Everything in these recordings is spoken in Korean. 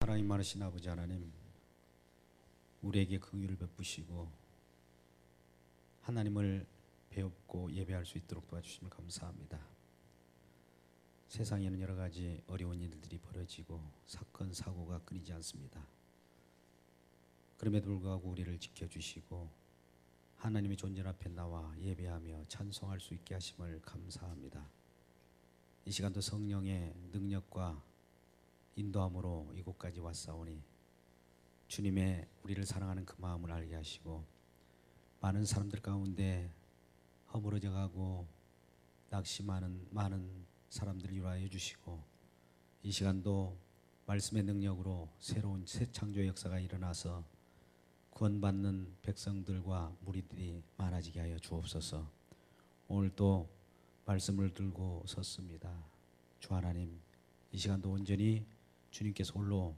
사랑이 많으신 아버지 하나님, 우리에게 긍휼을 베푸시고 하나님을 배웁고 예배할 수 있도록 도와주심을 감사합니다. 세상에는 여러 가지 어려운 일들이 벌어지고 사건 사고가 끊이지 않습니다. 그럼에도 불구하고 우리를 지켜주시고 하나님의 존재 앞에 나와 예배하며 찬송할 수 있게 하심을 감사합니다. 이 시간도 성령의 능력과 인도함으로 이곳까지 왔사오니 주님의 우리를 사랑하는 그 마음을 알게 하시고 많은 사람들 가운데 허물어져 가고 낙심하는 많은 사람들을 위로하여 주시고 이 시간도 말씀의 능력으로 새로운 새 창조의 역사가 일어나서 구원받는 백성들과 무리들이 많아지게 하여 주옵소서. 오늘 또 말씀을 들고 섰습니다. 주 하나님, 이 시간도 온전히 주님께서 홀로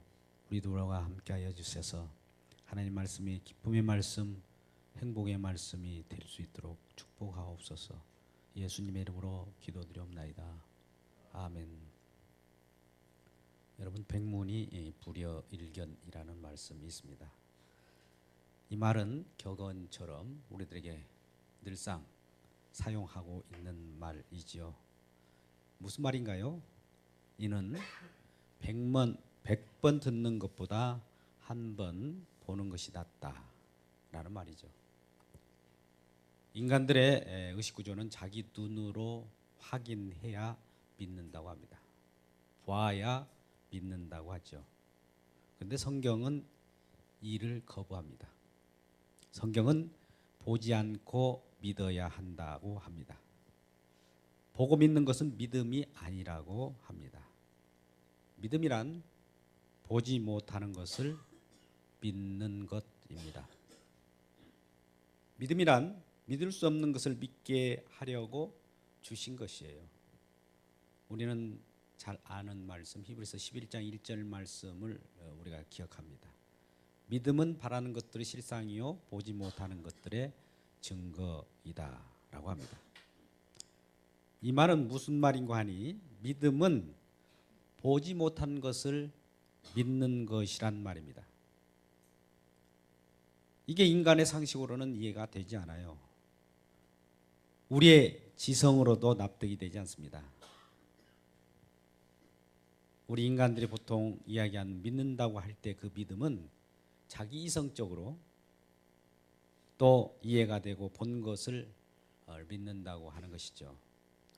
우리들과 함께 하여 주셔서 하나님 말씀이 기쁨의 말씀, 행복의 말씀이 될 수 있도록 축복하옵소서. 예수님의 이름으로 기도드리옵나이다. 아멘. 여러분, 백문이 불여일견이라는 말씀이 있습니다. 이 말은 격언처럼 우리들에게 늘상 사용하고 있는 말이지요. 무슨 말인가요? 이는 100번 듣는 것보다 한 번 보는 것이 낫다라는 말이죠. 인간들의 의식구조는 자기 눈으로 확인해야 믿는다고 합니다. 봐야 믿는다고 하죠. 그런데 성경은 이를 거부합니다. 성경은 보지 않고 믿어야 한다고 합니다. 보고 믿는 것은 믿음이 아니라고 합니다. 믿음이란 보지 못하는 것을 믿는 것입니다. 믿음이란 믿을 수 없는 것을 믿게 하려고 주신 것이에요. 우리는 잘 아는 말씀, 히브리서 11장 1절 말씀을 우리가 기억합니다. 믿음은 바라는 것들의 실상이요 보지 못하는 것들의 증거이다 라고 합니다. 이 말은 무슨 말인가 하니 믿음은 보지 못한 것을 믿는 것이란 말입니다. 이게 인간의 상식으로는 이해가 되지 않아요. 우리의 지성으로도 납득이 되지 않습니다. 우리 인간들이 보통 이야기하는 믿는다고 할 때 그 믿음은 자기 이성적으로 또 이해가 되고 본 것을 믿는다고 하는 것이죠.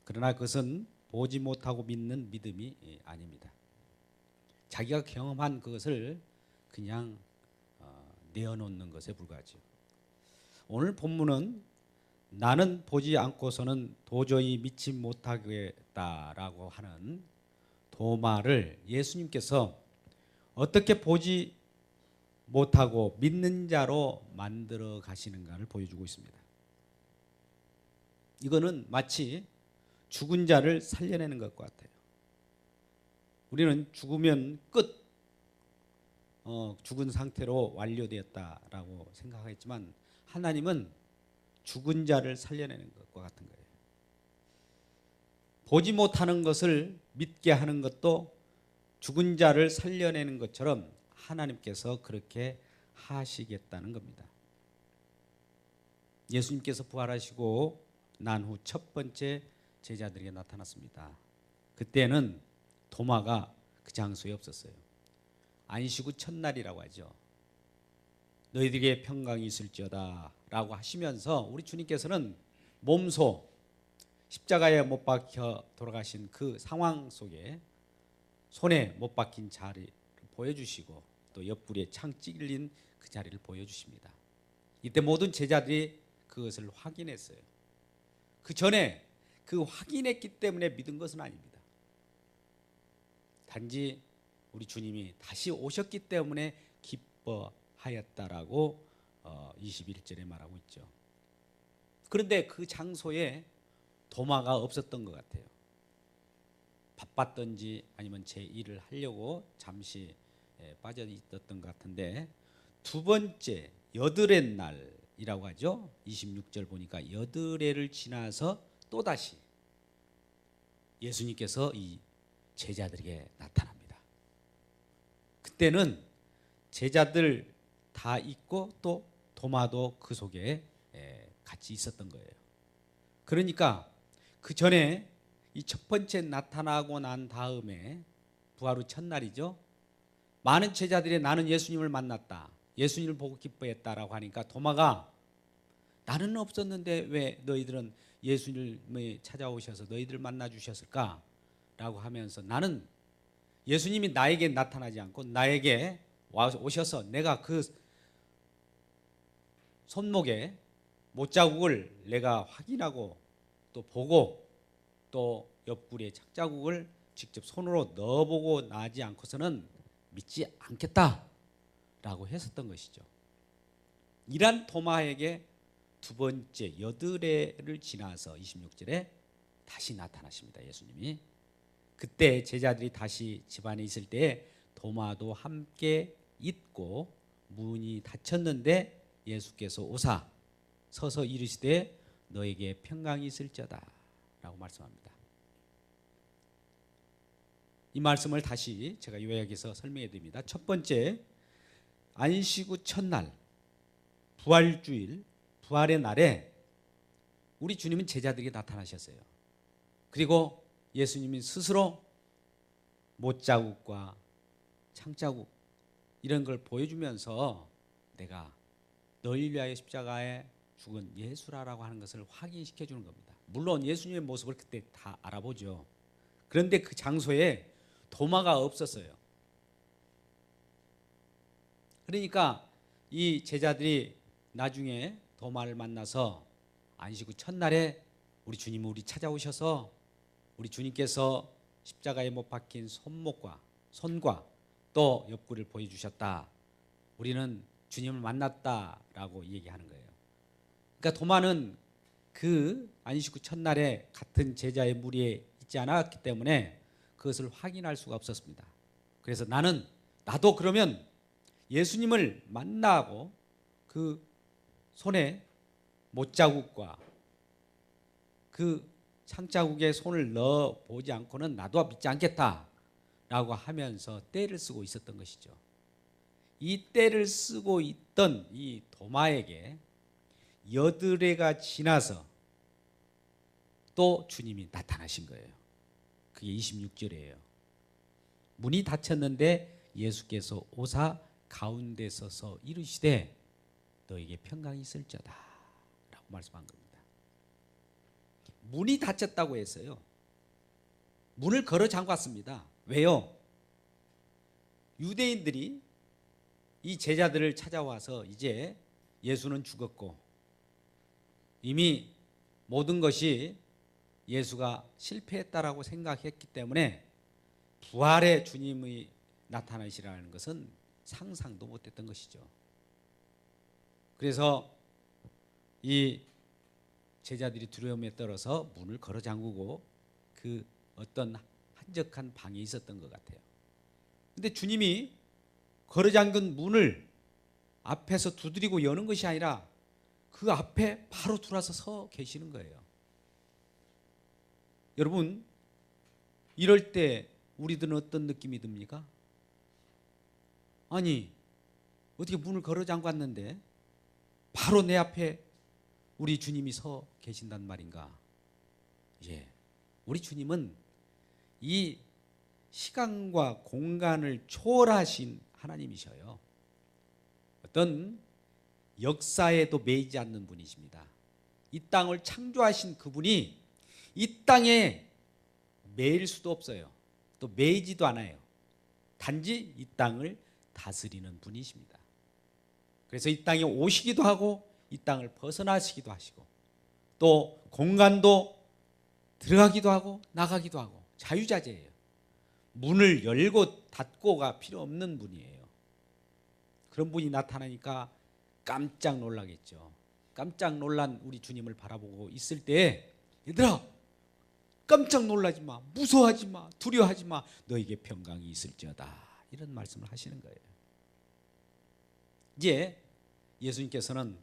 그러나 그것은 보지 못하고 믿는 믿음이 아닙니다. 자기가 경험한 그것을 그냥 내어놓는 것에 불과하죠. 오늘 본문은 나는 보지 않고서는 도저히 믿지 못하겠다라고 하는 도마를 예수님께서 어떻게 보지 못하고 믿는 자로 만들어 가시는가를 보여주고 있습니다. 이거는 마치 죽은 자를 살려내는 것과 같아요. 우리는 죽으면 끝, 죽은 상태로 완료되었다라고 생각하겠지만 하나님은 죽은 자를 살려내는 것과 같은 거예요. 보지 못하는 것을 믿게 하는 것도 죽은 자를 살려내는 것처럼 하나님께서 그렇게 하시겠다는 겁니다. 예수님께서 부활하시고 난 후 첫 번째 제자들에게 나타났습니다. 그때는 도마가 그 장소에 없었어요. 안식 후 첫날이라고 하죠. 너희들에게 평강이 있을지어다 라고 하시면서 우리 주님께서는 몸소 십자가에 못 박혀 돌아가신 그 상황 속에 손에 못 박힌 자리를 보여주시고 또 옆구리에 창 찔린 그 자리를 보여주십니다. 이때 모든 제자들이 그것을 확인했어요. 그 전에 그 확인했기 때문에 믿은 것은 아닙니다. 단지 우리 주님이 다시 오셨기 때문에 기뻐하였다라고 21절에 말하고 있죠. 그런데 그 장소에 도마가 없었던 것 같아요. 바빴던지 아니면 제 일을 하려고 잠시 빠져 있었던 것 같은데 두 번째 여드렛 날이라고 하죠. 26절 보니까 여드렛을 지나서 또다시 예수님께서 이 제자들에게 나타납니다. 그때는 제자들 다 있고 또 도마도 그 속에 같이 있었던 거예요. 그러니까 그 전에 이 첫 번째 나타나고 난 다음에 부활 후 첫날이죠. 많은 제자들이 나는 예수님을 만났다, 예수님을 보고 기뻐했다라고 하니까 도마가 나는 없었는데 왜 너희들은 예수님을 찾아오셔서 너희들 만나 주셨을까? 라고 하면서 나는 예수님이 나에게 나타나지 않고 나에게 오셔서 내가 그 손목에 못자국을 내가 확인하고 또 보고 또 옆구리에 착자국을 직접 손으로 넣어보고 나지 않고서는 믿지 않겠다라고 했었던 것이죠. 이란 도마에게 두 번째 여드레를 지나서 26절에 다시 나타나십니다. 예수님이. 그때 제자들이 다시 집안에 있을 때 도마도 함께 있고 문이 닫혔는데 예수께서 오사 서서 이르시되 너에게 평강이 있을지어다 라고 말씀합니다. 이 말씀을 다시 제가 요약해서 설명해 드립니다. 첫 번째, 안식 후 첫날 부활주일, 부활의 날에 우리 주님은 제자들에게 나타나셨어요. 그리고 예수님이 스스로 못자국과 창자국 이런 걸 보여주면서 내가 너희를 위하여 십자가에 죽은 예수라고 하는 것을 확인시켜 주는 겁니다. 물론 예수님의 모습을 그때 다 알아보죠. 그런데 그 장소에 도마가 없었어요. 그러니까 이 제자들이 나중에 도마를 만나서 안식 후 첫날에 우리 주님이 우리 찾아오셔서 우리 주님께서 십자가에 못 박힌 손과 또 옆구리를 보여주셨다. 우리는 주님을 만났다라고 얘기하는 거예요. 그러니까 도마는 그 안식 후 첫날에 같은 제자의 무리에 있지 않았기 때문에 그것을 확인할 수가 없었습니다. 그래서 나도 그러면 예수님을 만나고 그 손에 못자국과 그 창자국에 손을 넣어 보지 않고는 나도 믿지 않겠다라고 하면서 떼를 쓰고 있었던 것이죠. 이 떼를 쓰고 있던 이 도마에게 여드레가 지나서 또 주님이 나타나신 거예요. 그게 26절이에요. 문이 닫혔는데 예수께서 오사 가운데 서서 이르시되 너에게 평강이 있을지어다 라고 말씀한 겁니다. 문이 닫혔다고 했어요. 문을 걸어 잠갔습니다. 왜요? 유대인들이 이 제자들을 찾아와서 이제 예수는 죽었고 이미 모든 것이 예수가 실패했다라고 생각했기 때문에 부활의 주님이 나타나시라는 것은 상상도 못했던 것이죠. 그래서 이 제자들이 두려움에 떨어서 문을 걸어 잠그고 그 어떤 한적한 방에 있었던 것 같아요. 근데 주님이 걸어 잠근 문을 앞에서 두드리고 여는 것이 아니라 그 앞에 바로 들어와서 서 계시는 거예요. 여러분, 이럴 때 우리들은 어떤 느낌이 듭니까? 아니, 어떻게 문을 걸어 잠갔는데 바로 내 앞에 우리 주님이 서 계신단 말인가? 예, 우리 주님은 이 시간과 공간을 초월하신 하나님이셔요. 어떤 역사에도 매이지 않는 분이십니다. 이 땅을 창조하신 그분이 이 땅에 매일 수도 없어요. 또 매이지도 않아요. 단지 이 땅을 다스리는 분이십니다. 그래서 이 땅에 오시기도 하고 이 땅을 벗어나시기도 하시고 또 공간도 들어가기도 하고 나가기도 하고 자유자재예요. 문을 열고 닫고가 필요 없는 분이에요. 그런 분이 나타나니까 깜짝 놀라겠죠. 깜짝 놀란 우리 주님을 바라보고 있을 때 얘들아 깜짝 놀라지 마, 무서워하지 마, 두려워하지 마, 너에게 평강이 있을지어다 이런 말씀을 하시는 거예요. 이제 예수님께서는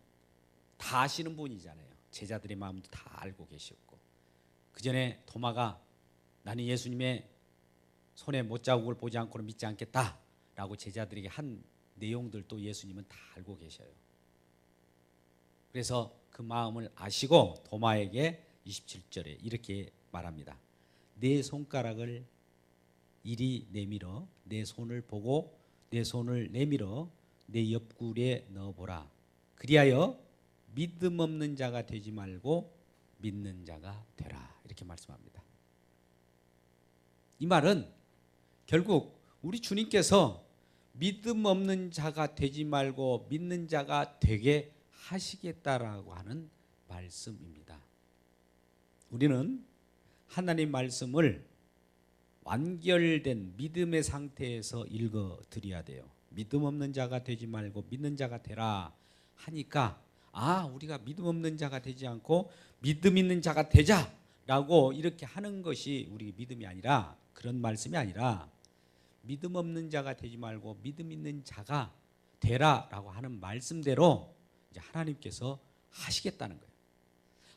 다 아시는 분이잖아요. 제자들의 마음도 다 알고 계셨고 그 전에 토마가 나는 예수님의 손에 못자국을 보지 않고는 믿지 않겠다 라고 제자들에게 한 내용들도 예수님은 다 알고 계셔요. 그래서 그 마음을 아시고 도마에게 27절에 이렇게 말합니다. 내 손가락을 이리 내밀어 내 손을 보고 내 손을 내밀어 내 옆구리에 넣어보라. 그리하여 믿음 없는 자가 되지 말고 믿는 자가 되라. 이렇게 말씀합니다. 이 말은 결국 우리 주님께서 믿음 없는 자가 되지 말고 믿는 자가 되게 하시겠다라고 하는 말씀입니다. 우리는 하나님 말씀을 완결된 믿음의 상태에서 읽어 드려야 돼요. 믿음 없는 자가 되지 말고 믿는 자가 되라 하니까 우리가 믿음 없는 자가 되지 않고 믿음 있는 자가 되자라고 이렇게 하는 것이 우리 믿음이 아니라, 그런 말씀이 아니라 믿음 없는 자가 되지 말고 믿음 있는 자가 되라라고 하는 말씀대로 이제 하나님께서 하시겠다는 거예요.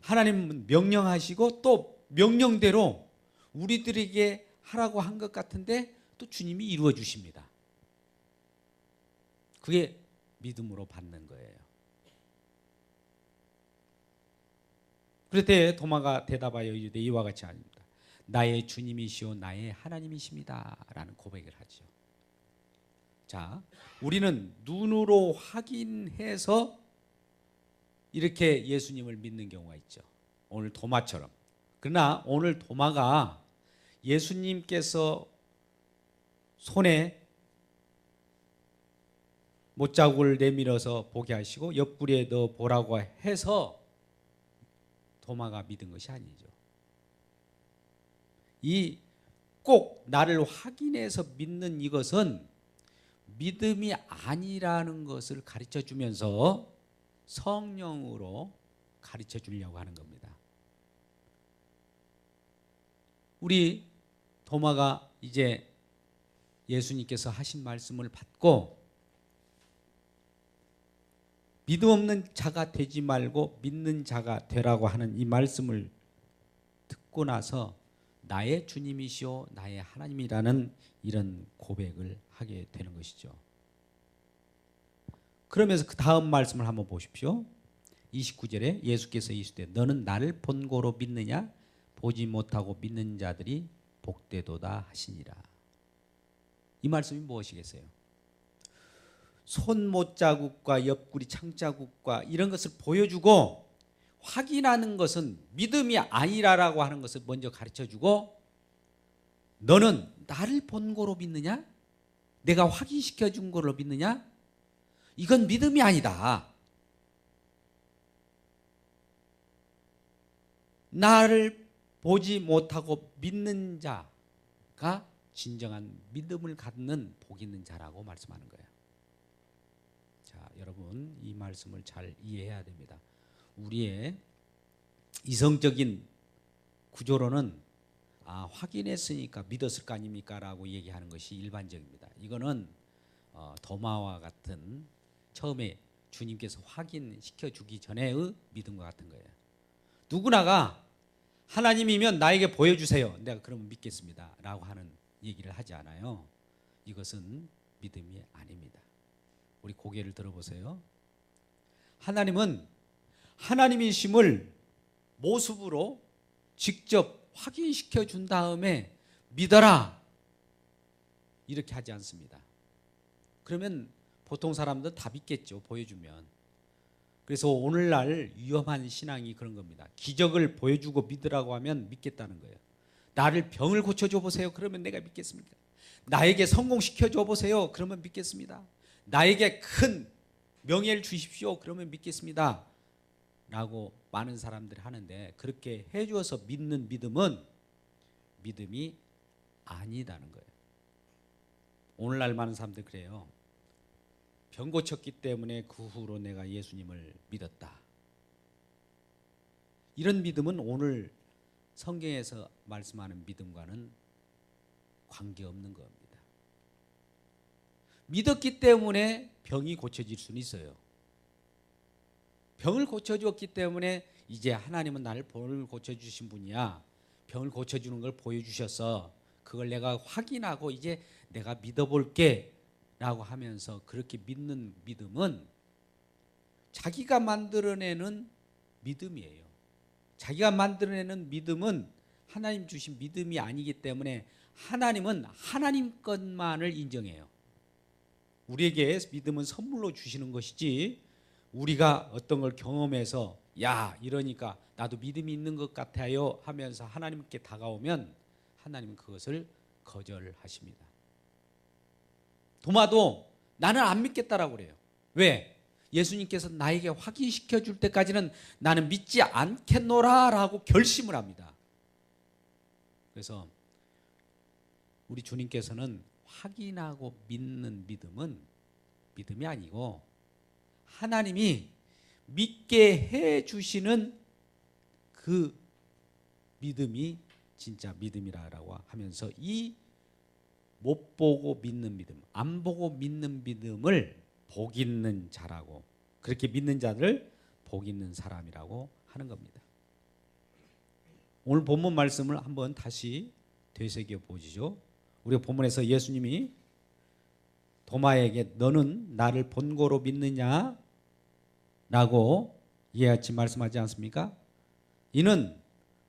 하나님은 명령하시고 또 명령대로 우리들에게 하라고 한 것 같은데 또 주님이 이루어 주십니다. 그게 믿음으로 받는 거예요. 그럴 도마가 대답하여 이르되 이와 같이 아닙니다. 나의 주님이시오 나의 하나님이십니다 라는 고백을 하죠. 자, 우리는 눈으로 확인해서 이렇게 예수님을 믿는 경우가 있죠. 오늘 도마처럼. 그러나 오늘 도마가 예수님께서 손에 못자국을 내밀어서 보게 하시고 옆구리에 넣어 보라고 해서 도마가 믿은 것이 아니죠. 이 꼭 나를 확인해서 믿는 이것은 믿음이 아니라는 것을 가르쳐 주면서 성령으로 가르쳐 주려고 하는 겁니다. 우리 도마가 이제 예수님께서 하신 말씀을 받고 믿음 없는 자가 되지 말고 믿는 자가 되라고 하는 이 말씀을 듣고 나서 나의 주님이시오 나의 하나님이라는 이런 고백을 하게 되는 것이죠. 그러면서 그 다음 말씀을 한번 보십시오. 29절에 예수께서 이르시되 너는 나를 본고로 믿느냐 보지 못하고 믿는 자들이 복되도다 하시니라. 이 말씀이 무엇이겠어요? 손못자국과 옆구리 창자국과 이런 것을 보여주고 확인하는 것은 믿음이 아니라라고 하는 것을 먼저 가르쳐주고, 너는 나를 본고로 믿느냐? 내가 확인시켜 준 거로 믿느냐? 이건 믿음이 아니다. 나를 보지 못하고 믿는 자가 진정한 믿음을 갖는 복 있는 자라고 말씀하는 거예요. 자, 여러분 이 말씀을 잘 이해해야 됩니다. 우리의 이성적인 구조로는 확인했으니까 믿었을 거 아닙니까? 라고 얘기하는 것이 일반적입니다. 이거는 도마와 같은 처음에 주님께서 확인시켜 주기 전에의 믿음과 같은 거예요. 누구나가 하나님이면 나에게 보여주세요. 내가 그러면 믿겠습니다. 라고 하는 얘기를 하지 않아요. 이것은 믿음이 아닙니다. 우리 고개를 들어보세요. 하나님은 하나님이심을 모습으로 직접 확인시켜 준 다음에 믿어라 이렇게 하지 않습니다. 그러면 보통 사람들 다 믿겠죠. 보여주면. 그래서 오늘날 위험한 신앙이 그런 겁니다. 기적을 보여주고 믿으라고 하면 믿겠다는 거예요. 나를 병을 고쳐줘 보세요. 그러면 내가 믿겠습니다. 나에게 성공시켜줘 보세요. 그러면 믿겠습니다. 나에게 큰 명예를 주십시오. 그러면 믿겠습니다. 라고 많은 사람들이 하는데, 그렇게 해주어서 믿는 믿음은 믿음이 아니다는 거예요. 오늘날 많은 사람들이 그래요. 병 고쳤기 때문에 그 후로 내가 예수님을 믿었다. 이런 믿음은 오늘 성경에서 말씀하는 믿음과는 관계없는 겁니다. 믿었기 때문에 병이 고쳐질 수는 있어요. 병을 고쳐주었기 때문에 이제 하나님은 나를 병을 고쳐주신 분이야. 병을 고쳐주는 걸 보여주셔서 그걸 내가 확인하고 이제 내가 믿어볼게 라고 하면서 그렇게 믿는 믿음은 자기가 만들어내는 믿음이에요. 자기가 만들어내는 믿음은 하나님 주신 믿음이 아니기 때문에 하나님은 하나님 것만을 인정해요. 우리에게 믿음은 선물로 주시는 것이지 우리가 어떤 걸 경험해서 야 이러니까 나도 믿음이 있는 것 같아요 하면서 하나님께 다가오면 하나님은 그것을 거절하십니다. 도마도 나는 안 믿겠다라고 그래요. 왜? 예수님께서 나에게 확인시켜 줄 때까지는 나는 믿지 않겠노라라고 결심을 합니다. 그래서 우리 주님께서는 확인하고 믿는 믿음은 믿음이 아니고 하나님이 믿게 해 주시는 그 믿음이 진짜 믿음이라고 하면서 이 못 보고 믿는 믿음, 안 보고 믿는 믿음을 복 있는 자라고, 그렇게 믿는 자를 복 있는 사람이라고 하는 겁니다. 오늘 본문 말씀을 한번 다시 되새겨 보시죠. 우리가 본문에서 예수님이 도마에게 너는 나를 본고로 믿느냐? 라고 이와 같이 말씀하지 않습니까? 이는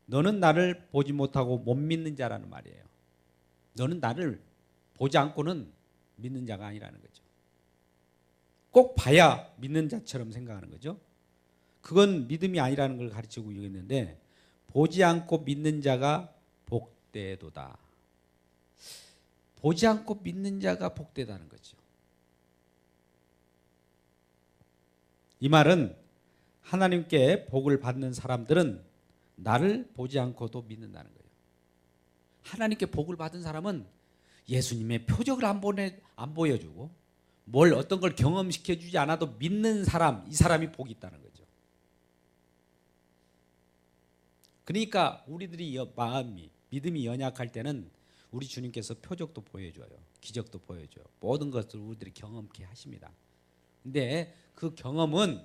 너는 나를 보지 못하고 못 믿는 자라는 말이에요. 너는 나를 보지 않고는 믿는 자가 아니라는 거죠. 꼭 봐야 믿는 자처럼 생각하는 거죠. 그건 믿음이 아니라는 걸 가르치고 있는데 보지 않고 믿는 자가 복되도다. 보지 않고 믿는 자가 복되다는 거죠. 이 말은 하나님께 복을 받는 사람들은 나를 보지 않고도 믿는다는 거예요. 하나님께 복을 받은 사람은 예수님의 표적을 안 보여주고 뭘 어떤 걸 경험시켜주지 않아도 믿는 사람, 이 사람이 복이 있다는 거죠. 그러니까 우리들이 마음이 믿음이 연약할 때는 우리 주님께서 표적도 보여줘요. 기적도 보여줘요. 모든 것을 우리들이 경험케 하십니다. 근데 그 경험은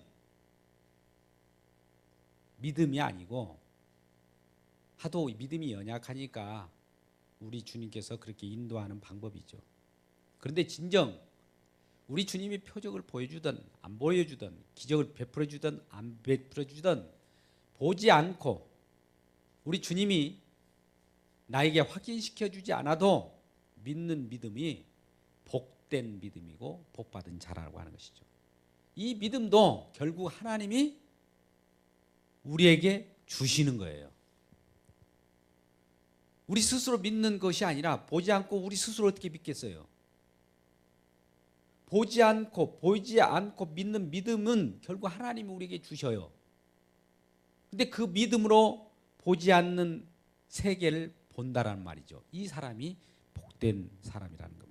믿음이 아니고 하도 믿음이 연약하니까 우리 주님께서 그렇게 인도하는 방법이죠. 그런데 진정 우리 주님이 표적을 보여주든 안 보여주든 기적을 베풀어주든 안 베풀어주든 보지 않고 우리 주님이 나에게 확인시켜주지 않아도 믿는 믿음이 복된 믿음이고 복받은 자라고 하는 것이죠. 이 믿음도 결국 하나님이 우리에게 주시는 거예요. 우리 스스로 믿는 것이 아니라 보지 않고 우리 스스로 어떻게 믿겠어요? 보지 않고 믿는 믿음은 결국 하나님이 우리에게 주셔요. 근데 그 믿음으로 보지 않는 세계를 본다라는 말이죠. 이 사람이 복된 사람이라는 겁니다.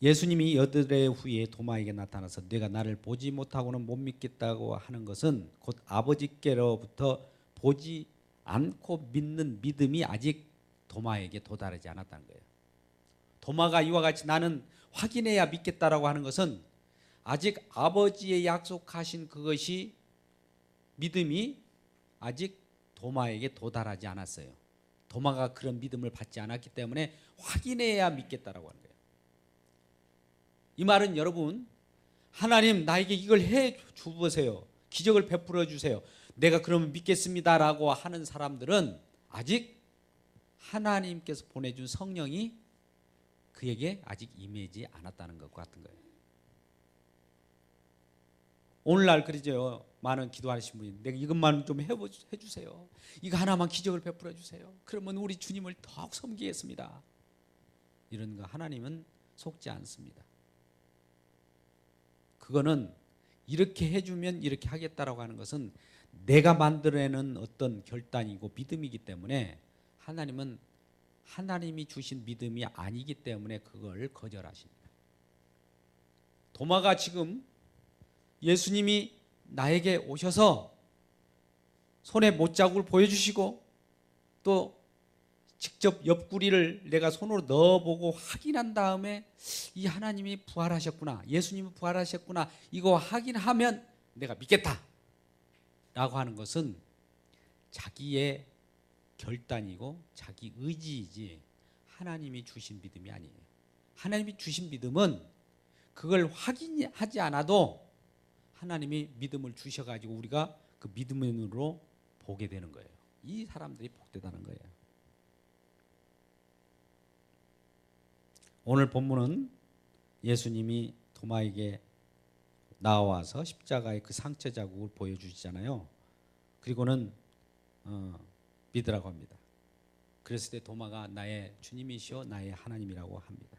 예수님이 여드레 후에 도마에게 나타나서 내가 나를 보지 못하고는 못 믿겠다고 하는 것은 곧 아버지께로부터 보지 않고 믿는 믿음이 아직 도마에게 도달하지 않았다는 거예요. 도마가 이와 같이 나는 확인해야 믿겠다라고 하는 것은 아직 아버지의 약속하신 그것이 믿음이 아직 도마에게 도달하지 않았어요. 도마가 그런 믿음을 받지 않았기 때문에 확인해야 믿겠다라고 하는 거예요. 이 말은 여러분 하나님 나에게 이걸 해 주보세요. 기적을 베풀어 주세요. 내가 그러면 믿겠습니다라고 하는 사람들은 아직 하나님께서 보내준 성령이 그에게 아직 임하지 않았다는 것 같은 거예요. 오늘날 그러죠. 많은 기도하시는 분이 내가 이것만 좀 해주세요. 이거 하나만 기적을 베풀어 주세요. 그러면 우리 주님을 더욱 섬기겠습니다. 이런 거 하나님은 속지 않습니다. 그거는 이렇게 해주면 이렇게 하겠다라고 하는 것은 내가 만들어내는 어떤 결단이고 믿음이기 때문에 하나님은 하나님이 주신 믿음이 아니기 때문에 그걸 거절하십니다. 도마가 지금 예수님이 나에게 오셔서 손에 못자국을 보여주시고 또 직접 옆구리를 내가 손으로 넣어보고 확인한 다음에 이 하나님이 부활하셨구나, 예수님이 부활하셨구나, 이거 확인하면 내가 믿겠다 라고 하는 것은 자기의 결단이고 자기 의지이지 하나님이 주신 믿음이 아니에요. 하나님이 주신 믿음은 그걸 확인하지 않아도 하나님이 믿음을 주셔가지고 우리가 그 믿음의 눈으로 보게 되는 거예요. 이 사람들이 복되다는 거예요. 오늘 본문은 예수님이 도마에게 나와서 십자가의 그 상처 자국을 보여주시잖아요. 그리고는 믿으라고 합니다. 그랬을 때 도마가 나의 주님이시오 나의 하나님이라고 합니다.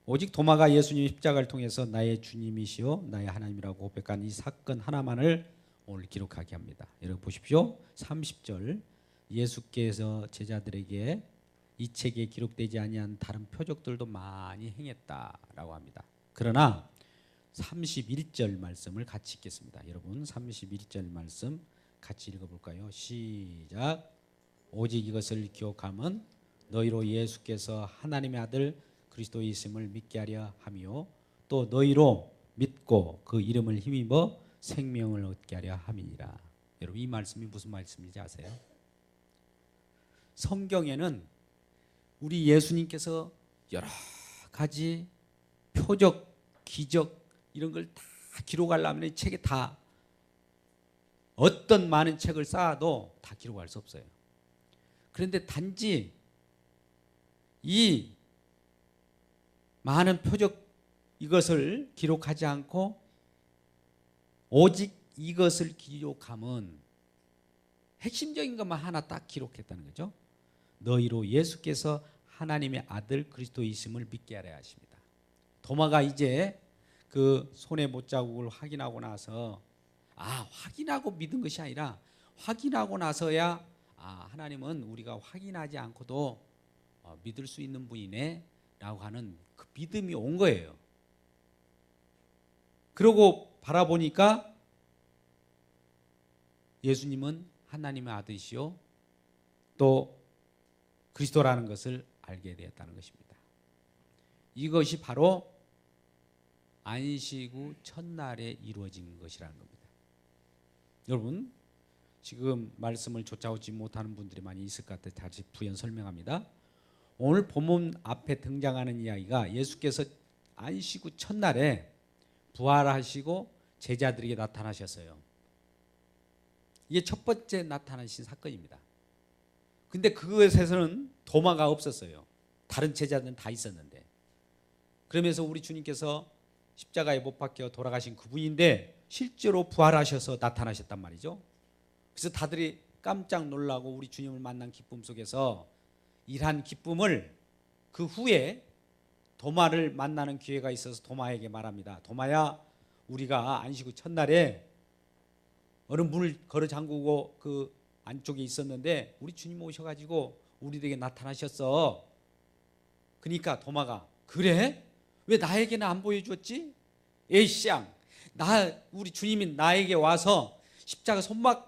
오직 도마가 예수님의 십자가를 통해서 나의 주님이시오 나의 하나님이라고 고백한 이 사건 하나만을 오늘 기록하게 합니다. 여러분 보십시오. 30절 예수께서 제자들에게 이 책에 기록되지 아니한 다른 표적들도 많이 행했다라고 합니다. 그러나 31절 말씀을 같이 읽겠습니다. 여러분 31절 말씀 같이 읽어볼까요? 시작. 오직 이것을 기억하면 너희로 예수께서 하나님의 아들 그리스도이심을 믿게 하려 하며 또 너희로 믿고 그 이름을 힘입어 생명을 얻게 하려 함이니라. 여러분 이 말씀이 무슨 말씀인지 아세요? 성경에는 우리 예수님께서 여러 가지 표적, 기적 이런 걸 다 기록하려면 이 책에 다 어떤 많은 책을 쌓아도 다 기록할 수 없어요. 그런데 단지 이 많은 표적 이것을 기록하지 않고 오직 이것을 기록하면 핵심적인 것만 하나 딱 기록했다는 거죠. 너희로 예수께서 하나님의 아들 그리스도이심을 믿게 하려 하십니다. 도마가 이제 그 손의 못자국을 확인하고 나서 확인하고 믿은 것이 아니라 확인하고 나서야 하나님은 우리가 확인하지 않고도 믿을 수 있는 분이네 라고 하는 그 믿음이 온 거예요. 그러고 바라보니까 예수님은 하나님의 아들이시요 또 그리스도라는 것을 알게 되었다는 것입니다. 이것이 바로 안식 후 첫날에 이루어진 것이라는 겁니다. 여러분 지금 말씀을 쫓아오지 못하는 분들이 많이 있을 것 같아서 다시 부연 설명합니다. 오늘 본문 앞에 등장하는 이야기가 예수께서 안식 후 첫날에 부활하시고 제자들에게 나타나셨어요. 이게 첫 번째 나타나신 사건입니다. 근데 그것에서는 도마가 없었어요. 다른 제자들은 다 있었는데. 그러면서 우리 주님께서 십자가에 못 박혀 돌아가신 그분인데 실제로 부활하셔서 나타나셨단 말이죠. 그래서 다들이 깜짝 놀라고 우리 주님을 만난 기쁨 속에서 이러한 기쁨을 그 후에 도마를 만나는 기회가 있어서 도마에게 말합니다. 도마야, 우리가 안식 후 첫날에 어느 문을 걸어 잠그고 그 안쪽에 있었는데 우리 주님 오셔가지고 우리에게 나타나셨어. 그러니까 도마가 그래? 왜 나에게는 안 보여줬지? 에이씨양, 우리 주님이 나에게 와서 십자가 손에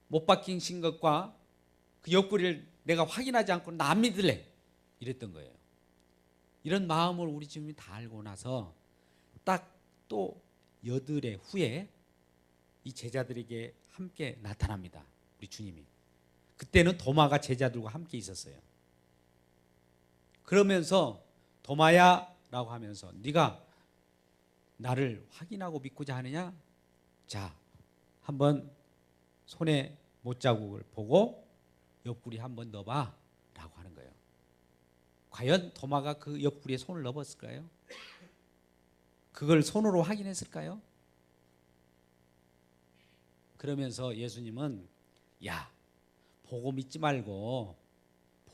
못 박히신 것과 그 옆구리를 내가 확인하지 않고 나 안 믿을래 이랬던 거예요. 이런 마음을 우리 주님이 다 알고 나서 딱 또 여드레 후에 이 제자들에게 함께 나타납니다. 우리 주님이. 그때는 도마가 제자들과 함께 있었어요. 그러면서 도마야 라고 하면서 네가 나를 확인하고 믿고자 하느냐? 자, 한번 손에 못자국을 보고 옆구리 한번 넣어봐 라고 하는 거예요. 과연 도마가 그 옆구리에 손을 넣었을까요? 그걸 손으로 확인했을까요? 그러면서 예수님은 보고 믿지 말고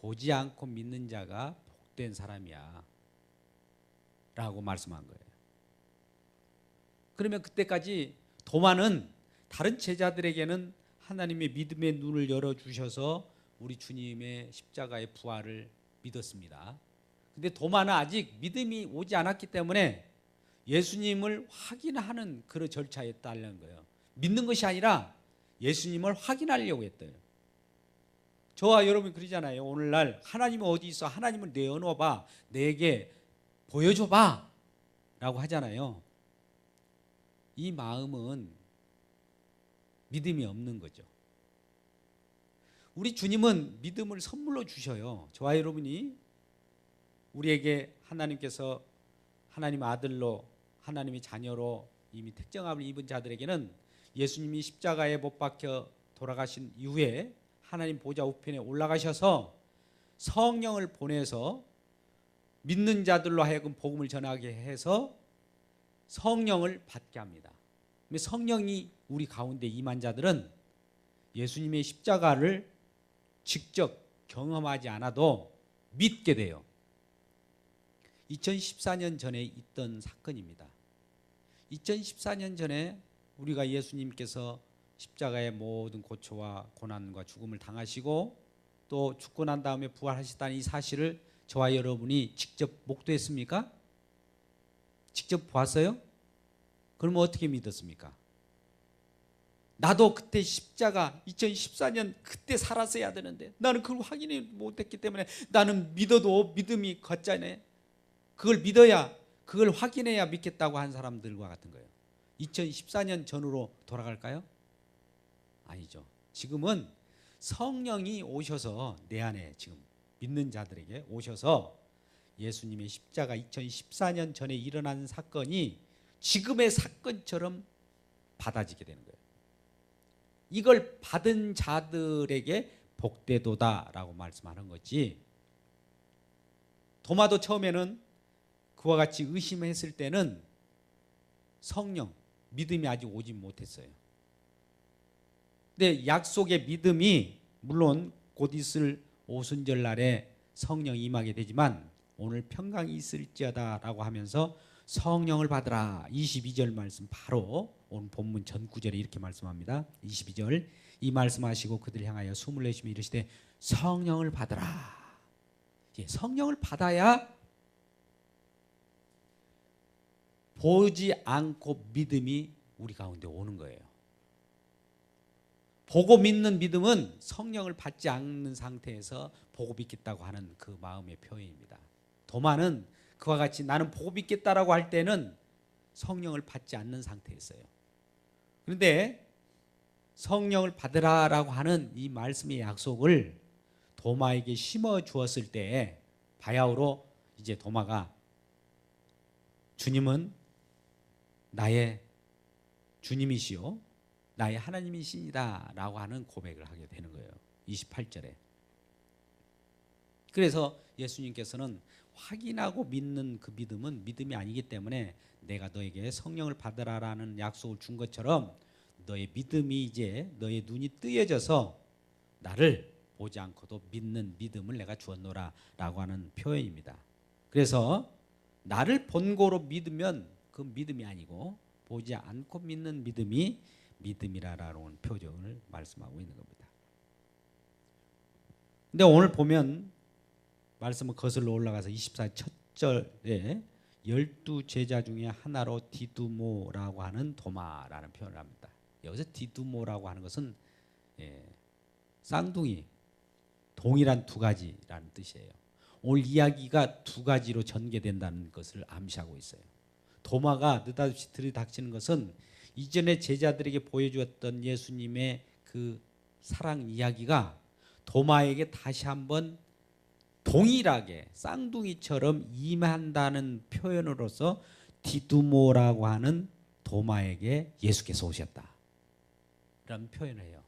보지 않고 믿는 자가 복된 사람이야 라고 말씀한 거예요. 그러면 그때까지 도마는 다른 제자들에게는 하나님의 믿음의 눈을 열어주셔서 우리 주님의 십자가의 부활을 믿었습니다. 근데 도마는 아직 믿음이 오지 않았기 때문에 예수님을 확인하는 그런 절차에 따르는 거예요. 믿는 것이 아니라 예수님을 확인하려고 했대요. 저와 여러분 그러잖아요. 오늘날 하나님은 어디 있어? 하나님을 내어놓아봐. 내게 보여줘봐 라고 하잖아요. 이 마음은 믿음이 없는 거죠. 우리 주님은 믿음을 선물로 주셔요. 저와 여러분이 우리에게 하나님께서 하나님 아들로 하나님의 자녀로 이미 택정함을 입은 자들에게는 예수님이 십자가에 못 박혀 돌아가신 이후에 하나님 보좌 우편에 올라가셔서 성령을 보내서 믿는 자들로 하여금 복음을 전하게 해서 성령을 받게 합니다. 성령이 우리 가운데 임한 자들은 예수님의 십자가를 직접 경험하지 않아도 믿게 돼요. 2014년 전에 있던 사건입니다. 2014년 전에 우리가 예수님께서 십자가의 모든 고초와 고난과 죽음을 당하시고 또 죽고 난 다음에 부활하셨다는 이 사실을 저와 여러분이 직접 목도했습니까? 직접 보았어요? 그러면 어떻게 믿었습니까? 나도 그때 십자가 2014년 그때 살았어야 되는데 나는 그걸 확인을 못했기 때문에 나는 믿어도 믿음이 걷잖아요. 그걸 믿어야, 그걸 확인해야 믿겠다고 한 사람들과 같은 거예요. 2014년 전으로 돌아갈까요? 아니죠. 지금은 성령이 오셔서 내 안에 지금 믿는 자들에게 오셔서 예수님의 십자가 2014년 전에 일어난 사건이 지금의 사건처럼 받아지게 되는 거예요. 이걸 받은 자들에게 복되도다라고 말씀하는 거지. 도마도 처음에는 그와 같이 의심했을 때는 성령, 믿음이 아직 오지 못했어요. 근데 약속의 믿음이 물론 곧 있을 오순절 날에 성령이 임하게 되지만 오늘 평강이 있을지어다 라고 하면서 성령을 받으라. 22절 말씀 바로 오늘 본문 전 구절에 이렇게 말씀합니다. 22절 이 말씀하시고 그들 향하여 숨을 내쉬며 이르시되 성령을 받으라. 성령을 받아야 보지 않고 믿음이 우리 가운데 오는 거예요. 보고 믿는 믿음은 성령을 받지 않는 상태에서 보고 믿겠다고 하는 그 마음의 표현입니다. 도마는 그와 같이 나는 보고 믿겠다라고 할 때는 성령을 받지 않는 상태였어요. 그런데 성령을 받으라라고 하는 이 말씀의 약속을 도마에게 심어 주었을 때 바야흐로 이제 도마가 주님은 나의 주님이시요 나의 하나님이시니다 라고 하는 고백을 하게 되는 거예요. 28절에. 그래서 예수님께서는 확인하고 믿는 그 믿음은 믿음이 아니기 때문에 내가 너에게 성령을 받으라라는 약속을 준 것처럼 너의 믿음이 이제 너의 눈이 뜨여져서 나를 보지 않고도 믿는 믿음을 내가 주었노라 라고 하는 표현입니다. 그래서 나를 본고로 믿으면 그 믿음이 아니고 보지 않고 믿는 믿음이 믿음이라라는 표정을 말씀하고 있는 겁니다. 근데 오늘 보면 말씀을 거슬러 올라가서 24절 첫 절에 12제자 중에 하나로 디두모라고 하는 도마라는 표현을 합니다. 여기서 디두모라고 하는 것은 쌍둥이, 동일한 두 가지라는 뜻이에요. 오늘 이야기가 두 가지로 전개된다는 것을 암시하고 있어요. 도마가 느닷없이 들이닥치는 것은 이전에 제자들에게 보여주었던 예수님의 그 사랑 이야기가 도마에게 다시 한번 동일하게 쌍둥이처럼 임한다는 표현으로서 디두모라고 하는 도마에게 예수께서 오셨다 라는 표현을 해요.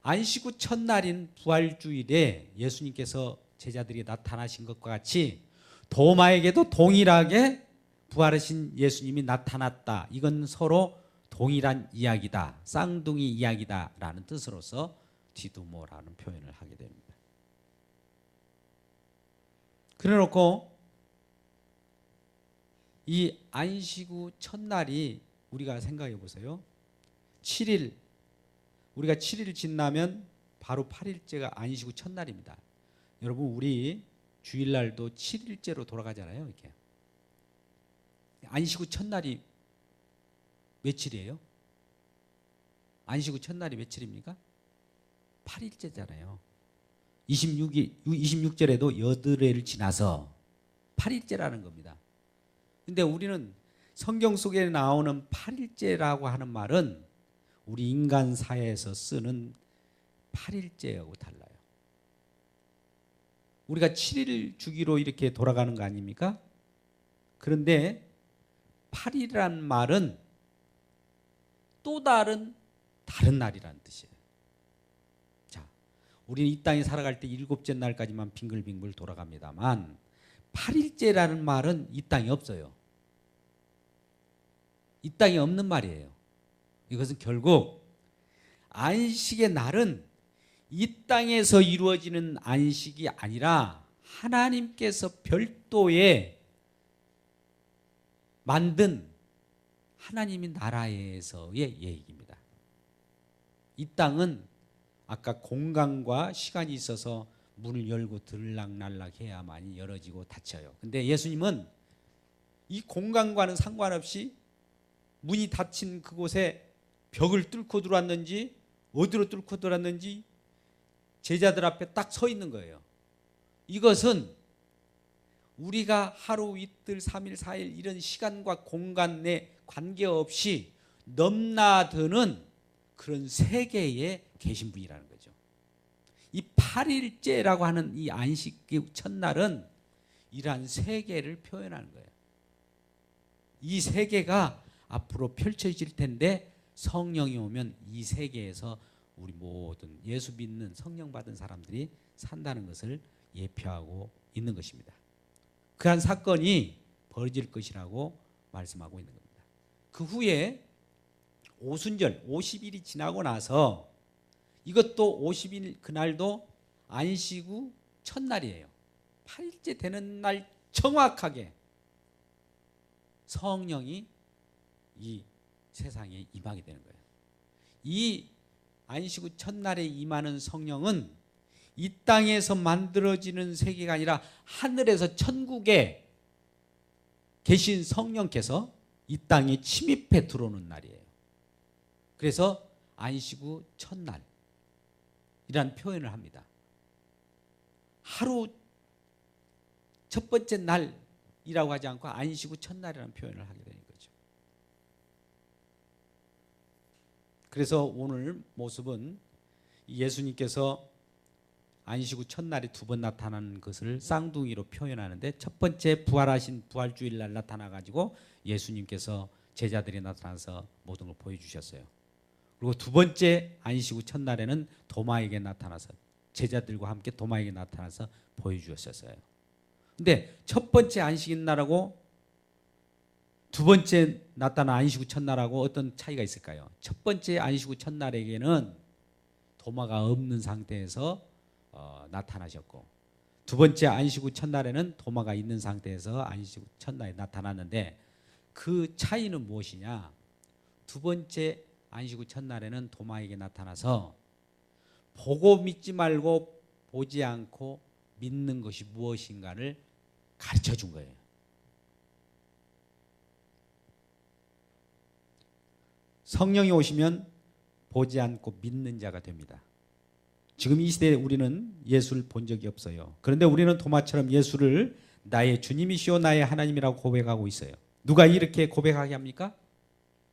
안식 후 첫날인 부활주일에 예수님께서 제자들이 나타나신 것과 같이 도마에게도 동일하게 부활하신 예수님이 나타났다. 이건 서로 동일한 이야기다. 쌍둥이 이야기다 라는 뜻으로서 디두모라는 표현을 하게 됩니다. 그래 놓고 이 안식 후 첫날이 우리가 생각해 보세요. 7일, 우리가 7일 지나면 바로 8일째가 안식 후 첫날입니다. 여러분 우리 주일날도 7일째로 돌아가잖아요. 이렇게. 안식 후 첫날이 며칠이에요? 안식 후 첫날이 며칠입니까? 8일째잖아요. 26절에도 여드레를 지나서 8일째라는 겁니다. 근데 우리는 성경 속에 나오는 8일째라고 하는 말은 우리 인간 사회에서 쓰는 8일째하고 달라요. 우리가 7일 주기로 이렇게 돌아가는 거 아닙니까? 그런데 8일이란 말은 또 다른 날이라는 뜻이에요. 자, 우리는 이 땅에 살아갈 때 7째 날까지만 빙글빙글 돌아갑니다만 8일째라는 말은 이 땅에 없어요. 이 땅에 없는 말이에요. 이것은 결국 안식의 날은 이 땅에서 이루어지는 안식이 아니라 하나님께서 별도의 만든 하나님의 나라에서의 얘기입니다. 이 땅은 아까 공간과 시간이 있어서 문을 열고 들락날락 해야만이 열어지고 닫혀요. 근데 예수님은 이 공간과는 상관없이 문이 닫힌 그곳에 벽을 뚫고 들어왔는지 어디로 뚫고 들어왔는지 제자들 앞에 딱 서 있는 거예요. 이것은 우리가 하루 이틀 3일 4일 이런 시간과 공간 내 관계없이 넘나드는 그런 세계에 계신 분이라는 거죠. 이 8일째라고 하는 이 안식의 첫날은 이러한 세계를 표현하는 거예요. 이 세계가 앞으로 펼쳐질 텐데 성령이 오면 이 세계에서 우리 모든 예수 믿는 성령 받은 사람들이 산다는 것을 예표하고 있는 것입니다. 그한 사건이 벌어질 것이라고 말씀하고 있는 겁니다. 그 후에 오순절 50일이 지나고 나서 이것도 50일 그날도 안식 후 첫날이에요. 8일째 되는 날 정확하게 성령이 이 세상에 임하게 되는 거예요. 이 안식 후 첫날에 임하는 성령은 이 땅에서 만들어지는 세계가 아니라 하늘에서 천국에 계신 성령께서 이 땅에 침입해 들어오는 날이에요. 그래서 안식 후 첫날이라는 표현을 합니다. 하루 첫 번째 날이라고 하지 않고 안식 후 첫날이라는 표현을 하게 되는 거죠. 그래서 오늘 모습은 예수님께서 안식 후 첫날에 두 번 나타나는 것을 쌍둥이로 표현하는데 첫 번째 부활하신 부활주일날 나타나가지고 예수님께서 제자들이 나타나서 모든 걸 보여주셨어요. 그리고 두 번째 안식 후 첫날에는 도마에게 나타나서 제자들과 함께 도마에게 나타나서 보여주셨어요. 근데 첫 번째 안식일 날하고 두 번째 나타난 안식 후 첫날하고 어떤 차이가 있을까요? 첫 번째 안식 후 첫날에게는 도마가 없는 상태에서 나타나셨고 두 번째 안식 후 첫날에는 도마가 있는 상태에서 안식 후 첫날에 나타났는데 그 차이는 무엇이냐? 두 번째 안식 후 첫날에는 도마에게 나타나서 보고 믿지 말고 보지 않고 믿는 것이 무엇인가를 가르쳐 준 거예요. 성령이 오시면 보지 않고 믿는 자가 됩니다. 지금 이 시대에 우리는 예수를 본 적이 없어요. 그런데 우리는 도마처럼 예수를 나의 주님이시오 나의 하나님이라고 고백하고 있어요. 누가 이렇게 고백하게 합니까?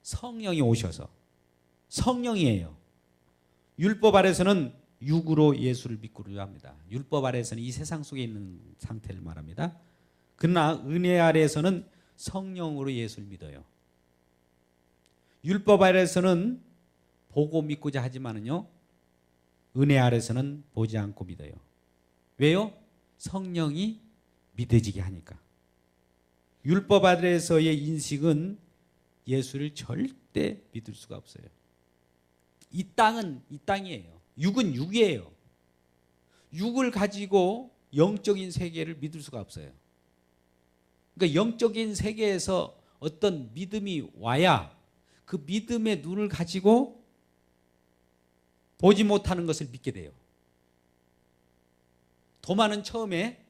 성령이 오셔서. 성령이에요. 율법 아래서는 육으로 예수를 믿고자 합니다. 율법 아래서는 이 세상 속에 있는 상태를 말합니다. 그러나 은혜 아래에서는 성령으로 예수를 믿어요. 율법 아래에서는 보고 믿고자 하지만은요, 은혜 아래에서는 보지 않고 믿어요. 왜요? 성령이 믿어지게 하니까. 율법 아래에서의 인식은 예수를 절대 믿을 수가 없어요. 이 땅은 이 땅이에요. 육은 육이에요. 육을 가지고 영적인 세계를 믿을 수가 없어요. 그러니까 영적인 세계에서 어떤 믿음이 와야 그 믿음의 눈을 가지고 보지 못하는 것을 믿게 돼요. 도마는 처음에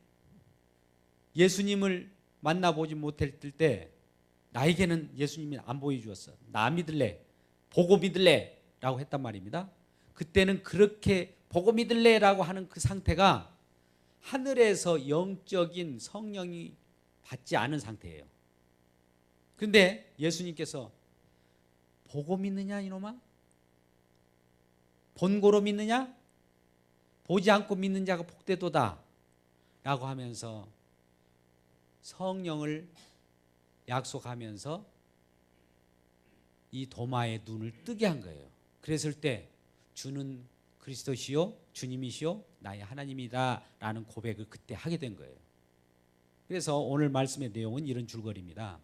예수님을 만나보지 못했을 때 나에게는 예수님이 안 보여주었어. 나 믿을래, 보고 믿을래 라고 했단 말입니다. 그때는 그렇게 보고 믿을래 라고 하는 그 상태가 하늘에서 영적인 성령이 받지 않은 상태예요. 그런데 예수님께서 보고 믿느냐 이놈아? 본고로 믿느냐? 보지 않고 믿는 자가 복되도다 라고 하면서 성령을 약속하면서 이 도마의 눈을 뜨게 한 거예요. 그랬을 때 주는 그리스도시요 주님이시요 나의 하나님이다 라는 고백을 그때 하게 된 거예요. 그래서 오늘 말씀의 내용은 이런 줄거리입니다.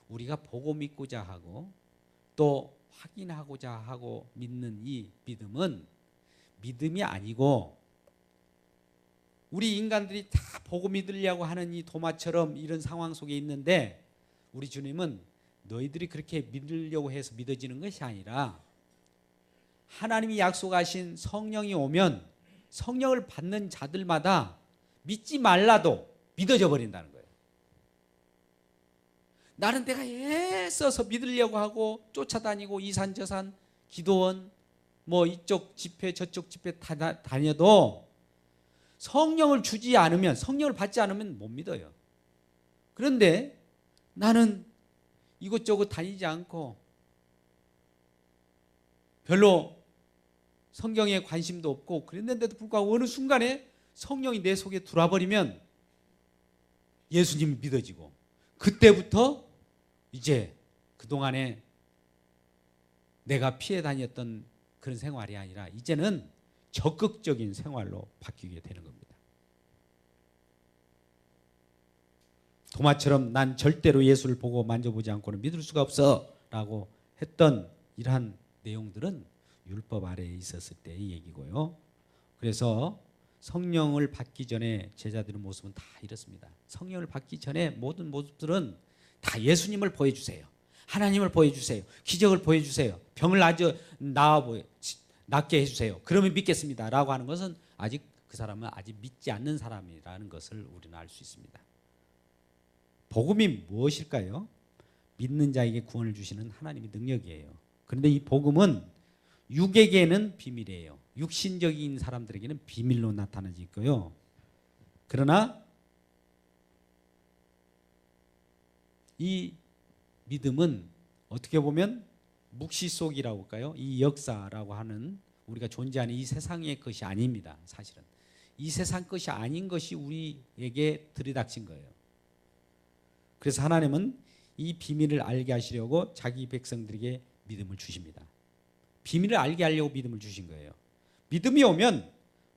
우리가 보고 믿고자 하고 또 확인하고자 하고 믿는 이 믿음은 믿음이 아니고 우리 인간들이 다 보고 믿으려고 하는 이 도마처럼 이런 상황 속에 있는데 우리 주님은 너희들이 그렇게 믿으려고 해서 믿어지는 것이 아니라 하나님이 약속하신 성령이 오면 성령을 받는 자들마다 믿지 말라도 믿어져 버린다는 거예요. 나는 내가 애써서 믿으려고 하고 쫓아다니고 이산저산 기도원 뭐 이쪽 집회 저쪽 집회 다녀도 성령을 주지 않으면 성령을 받지 않으면 못 믿어요. 그런데 나는 이곳저곳 다니지 않고 별로 성경에 관심도 없고 그랬는데도 불구하고 어느 순간에 성령이 내 속에 들어와 버리면 예수님이 믿어지고 그때부터 이제 그동안에 내가 피해 다녔던 그런 생활이 아니라 이제는 적극적인 생활로 바뀌게 되는 겁니다. 도마처럼 난 절대로 예수를 보고 만져보지 않고는 믿을 수가 없어 라고 했던 이러한 내용들은 율법 아래에 있었을 때의 얘기고요. 그래서 성령을 받기 전에 제자들의 모습은 다 이렇습니다. 성령을 받기 전에 모든 모습들은 다 예수님을 보여주세요. 하나님을 보여주세요. 기적을 보여주세요. 병을 낫게 해주세요. 그러면 믿겠습니다 라고 하는 것은 아직 그 사람은 아직 믿지 않는 사람이라는 것을 우리는 알 수 있습니다. 복음이 무엇일까요? 믿는 자에게 구원을 주시는 하나님의 능력이에요. 그런데 이 복음은 육에게는 비밀이에요. 육신적인 사람들에게는 비밀로 나타나지 있고요. 그러나 이 믿음은 어떻게 보면 묵시 속이라고 할까요? 이 역사라고 하는 우리가 존재하는 이 세상의 것이 아닙니다. 사실은 이 세상 것이 아닌 것이 우리에게 들이닥친 거예요. 그래서 하나님은 이 비밀을 알게 하시려고 자기 백성들에게 믿음을 주십니다. 비밀을 알게 하려고 믿음을 주신 거예요. 믿음이 오면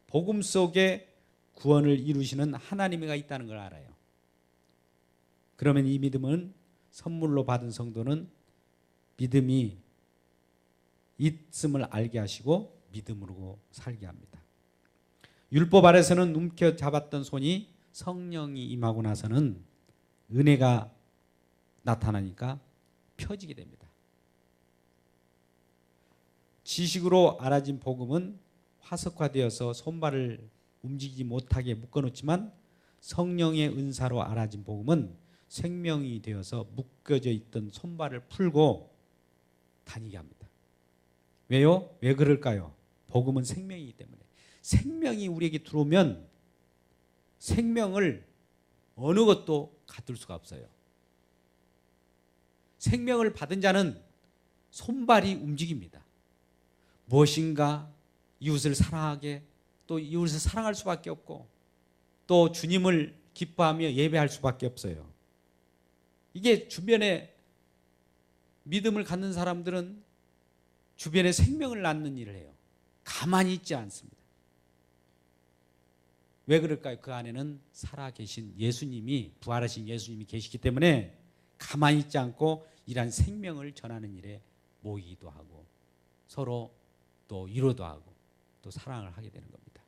복음 속에 구원을 이루시는 하나님이가 있다는 걸 알아요. 그러면 이 믿음은 선물로 받은 성도는 믿음이 있음을 알게 하시고 믿음으로 살게 합니다. 율법 아래서는 움켜잡았던 손이 성령이 임하고 나서는 은혜가 나타나니까 펴지게 됩니다. 지식으로 알아진 복음은 화석화되어서 손발을 움직이지 못하게 묶어놓지만 성령의 은사로 알아진 복음은 생명이 되어서 묶여져 있던 손발을 풀고 다니게 합니다. 왜요? 왜 그럴까요? 복음은 생명이기 때문에. 생명이 우리에게 들어오면 생명을 어느 것도 가둘 수가 없어요. 생명을 받은 자는 손발이 움직입니다. 무엇인가 이웃을 사랑하게 또 이웃을 사랑할 수밖에 없고 또 주님을 기뻐하며 예배할 수밖에 없어요. 이게 주변에 믿음을 갖는 사람들은 주변에 생명을 낳는 일을 해요. 가만히 있지 않습니다. 왜 그럴까요? 그 안에는 살아계신 예수님이 부활하신 예수님이 계시기 때문에 가만히 있지 않고 이러한 생명을 전하는 일에 모이기도 하고 서로 또 위로도 하고 또 사랑을 하게 되는 겁니다.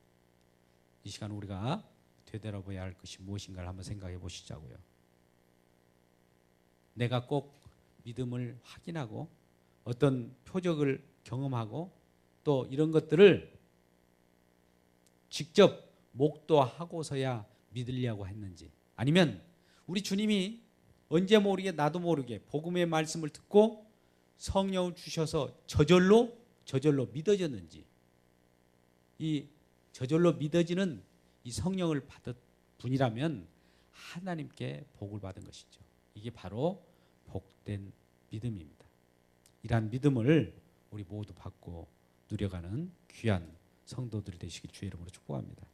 이 시간 우리가 되돌아봐야 할 것이 무엇인가를 한번 생각해 보시자고요. 내가 꼭 믿음을 확인하고 어떤 표적을 경험하고 또 이런 것들을 직접 목도하고서야 믿으려고 했는지 아니면 우리 주님이 언제 모르게 나도 모르게 복음의 말씀을 듣고 성령을 주셔서 저절로 믿어졌는지 이 저절로 믿어지는 이 성령을 받은 분이라면 하나님께 복을 받은 것이죠. 이게 바로 복된 믿음입니다. 이러한 믿음을 우리 모두 받고 누려가는 귀한 성도들이 되시길 주의 이름으로 축복합니다.